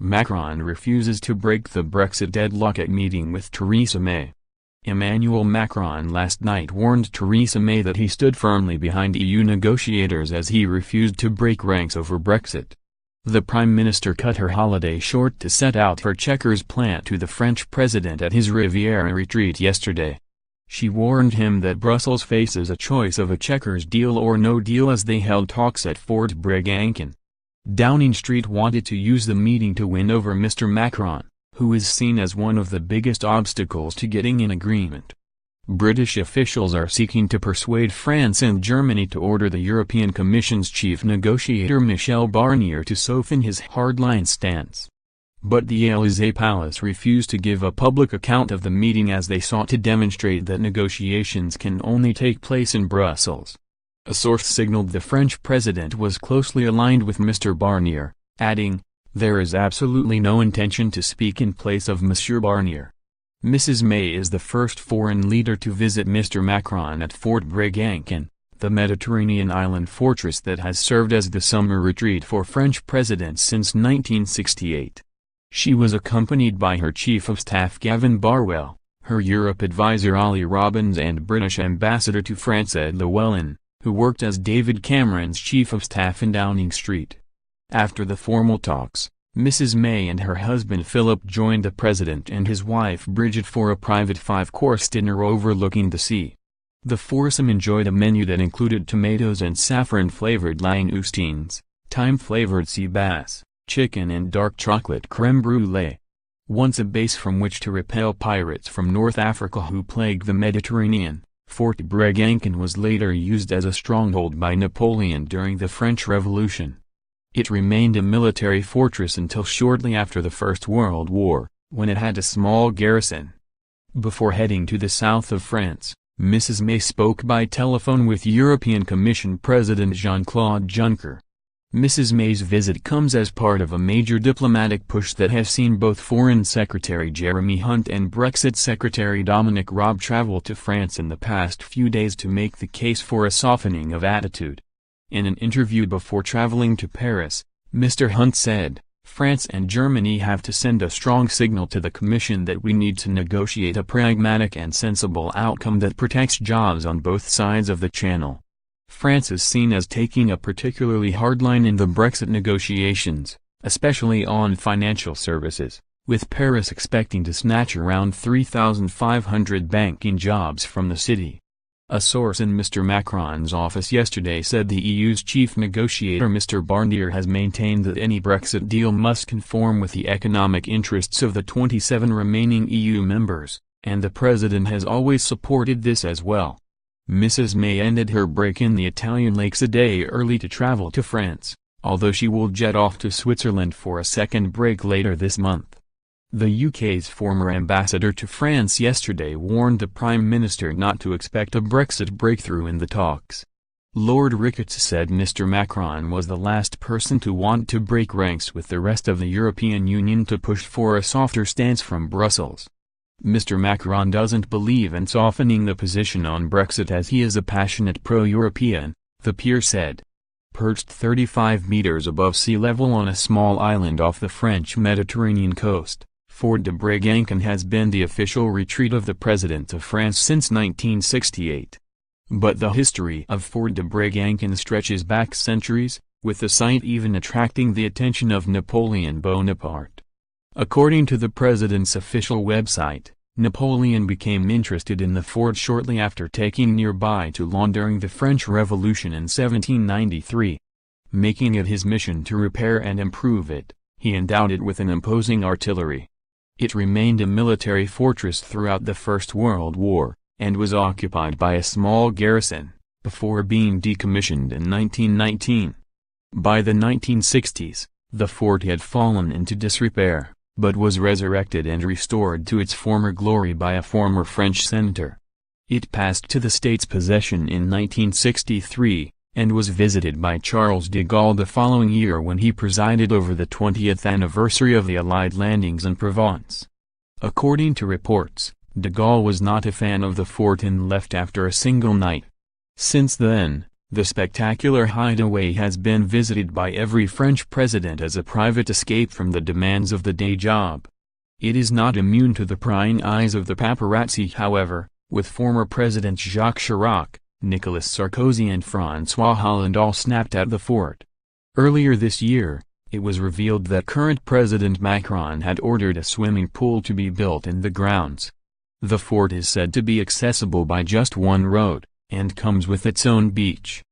Macron refuses to break the Brexit deadlock at meeting with Theresa May. Emmanuel Macron last night warned Theresa May that he stood firmly behind EU negotiators as he refused to break ranks over Brexit. The Prime Minister cut her holiday short to set out her Chequers plant to the French president at his Riviera retreat yesterday. She warned him that Brussels faces a choice of a Chequers deal or no deal as they held talks at Fort Bregancon. Downing Street wanted to use the meeting to win over Mr. Macron, who is seen as one of the biggest obstacles to getting an agreement. British officials are seeking to persuade France and Germany to order the European Commission's chief negotiator Michel Barnier to soften his hardline stance. But the Élysée Palace refused to give a public account of the meeting as they sought to demonstrate that negotiations can only take place in Brussels. A source signaled the French president was closely aligned with Mr. Barnier, adding, "There is absolutely no intention to speak in place of Monsieur Barnier." Mrs. May is the first foreign leader to visit Mr. Macron at Fort Bregancon, the Mediterranean island fortress that has served as the summer retreat for French presidents since 1968. She was accompanied by her Chief of Staff Gavin Barwell, her Europe advisor Ollie Robbins and British Ambassador to France Ed Llewellyn, who worked as David Cameron's Chief of Staff in Downing Street. After the formal talks, Mrs. May and her husband Philip joined the president and his wife Bridget for a private five-course dinner overlooking the sea. The foursome enjoyed a menu that included tomatoes and saffron-flavored langoustines, thyme-flavored sea bass, chicken and dark chocolate crème brûlée. Once a base from which to repel pirates from North Africa who plagued the Mediterranean, Fort Bregancon was later used as a stronghold by Napoleon during the French Revolution. It remained a military fortress until shortly after the First World War, when it had a small garrison. Before heading to the south of France, Mrs. May spoke by telephone with European Commission President Jean-Claude Juncker. Mrs. May's visit comes as part of a major diplomatic push that has seen both Foreign Secretary Jeremy Hunt and Brexit Secretary Dominic Raab travel to France in the past few days to make the case for a softening of attitude. In an interview before traveling to Paris, Mr. Hunt said, "France and Germany have to send a strong signal to the Commission that we need to negotiate a pragmatic and sensible outcome that protects jobs on both sides of the Channel." France is seen as taking a particularly hard line in the Brexit negotiations, especially on financial services, with Paris expecting to snatch around 3,500 banking jobs from the city. A source in Mr. Macron's office yesterday said the EU's chief negotiator Mr. Barnier has maintained that any Brexit deal must conform with the economic interests of the 27 remaining EU members, and the president has always supported this as well. Mrs. May ended her break in the Italian lakes a day early to travel to France, although she will jet off to Switzerland for a second break later this month. The UK's former ambassador to France yesterday warned the Prime Minister not to expect a Brexit breakthrough in the talks. Lord Ricketts said Mr. Macron was the last person to want to break ranks with the rest of the European Union to push for a softer stance from Brussels. Mr. Macron doesn't believe in softening the position on Brexit as he is a passionate pro-European, the peer said. Perched 35 meters above sea level on a small island off the French Mediterranean coast, Fort de Bregancon has been the official retreat of the President of France since 1968. But the history of Fort de Bregancon stretches back centuries, with the site even attracting the attention of Napoleon Bonaparte. According to the president's official website, Napoleon became interested in the fort shortly after taking nearby Toulon during the French Revolution in 1793. Making it his mission to repair and improve it, he endowed it with an imposing artillery. It remained a military fortress throughout the First World War, and was occupied by a small garrison, before being decommissioned in 1919. By the 1960s, the fort had fallen into disrepair, but was resurrected and restored to its former glory by a former French senator. It passed to the state's possession in 1963, and was visited by Charles de Gaulle the following year when he presided over the 20th anniversary of the Allied landings in Provence. According to reports, de Gaulle was not a fan of the fort and left after a single night. Since then, The spectacular hideaway has been visited by every French president as a private escape from the demands of the day job. It is not immune to the prying eyes of the paparazzi, however, with former Presidents Jacques Chirac, Nicolas Sarkozy and François Hollande all snapped at the fort. Earlier this year, it was revealed that current President Macron had ordered a swimming pool to be built in the grounds. The fort is said to be accessible by just one road, and comes with its own beach.